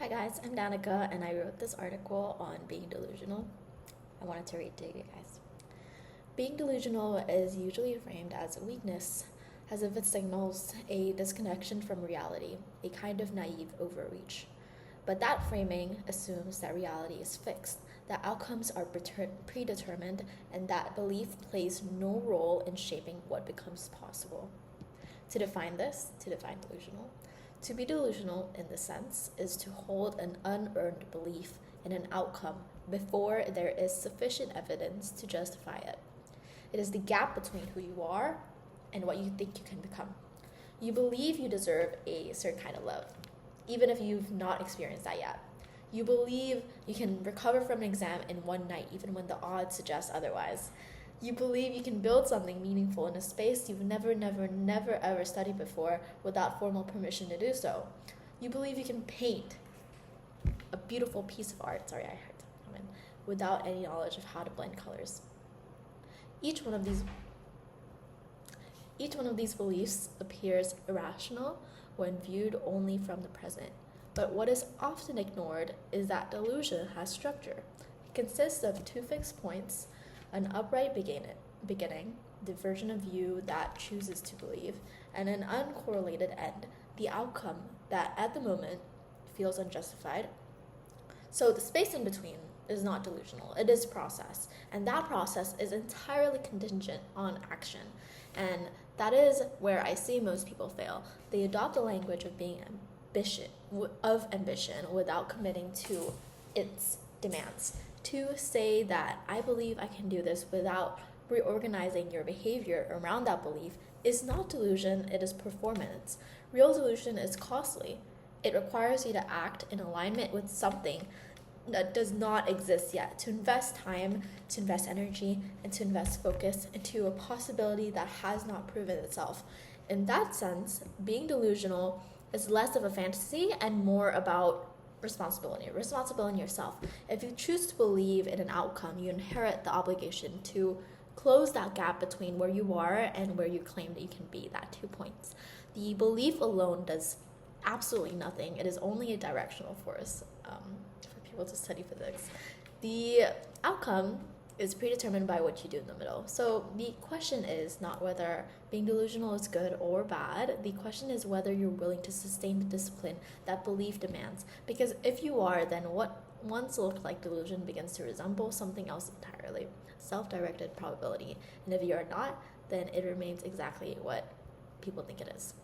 Hi guys, I'm Danica and I wrote this article on being delusional. I wanted to read to you guys. Being delusional is usually framed as a weakness, as if it signals a disconnection from reality, a kind of naive overreach. But that framing assumes that reality is fixed, that outcomes are predetermined, and that belief plays no role in shaping what becomes possible. To define delusional, to be delusional in this sense is to hold an unearned belief in an outcome before there is sufficient evidence to justify it. It is the gap between who you are and what you think you can become. You believe you deserve a certain kind of love, even if you've not experienced that yet. You believe you can recover from an exam in one night, even when the odds suggest otherwise. You believe you can build something meaningful in a space you've never ever studied before without formal permission to do so. You believe you can paint a beautiful piece of art, without any knowledge of how to blend colors. Each one of these beliefs appears irrational when viewed only from the present. But what is often ignored is that delusion has structure. It consists of two fixed points, an upright beginning, the version of you that chooses to believe, and an uncorrelated end, the outcome that at the moment feels unjustified. So the space in between is not delusional, it is process, and that process is entirely contingent on action. And that is where I see most people fail. They adopt a language of being ambition without committing to its demands. To say that I believe I can do this without reorganizing your behavior around that belief is not delusion, it is performance. Real delusion is costly. It requires you to act in alignment with something that does not exist yet, to invest time, to invest energy, and to invest focus into a possibility that has not proven itself. In that sense, being delusional is less of a fantasy and more about responsibility in yourself. If you choose to believe in an outcome, you inherit the obligation to close that gap between where you are and where you claim that you can be, that 2 points. The belief alone does absolutely nothing. It is only a directional force for people to study physics. The outcome is predetermined by what you do in the middle. So the question is not whether being delusional is good or bad. The question is whether you're willing to sustain the discipline that belief demands. Because if you are, then what once looked like delusion begins to resemble something else entirely, self-directed probability. And if you are not, then it remains exactly what people think it is.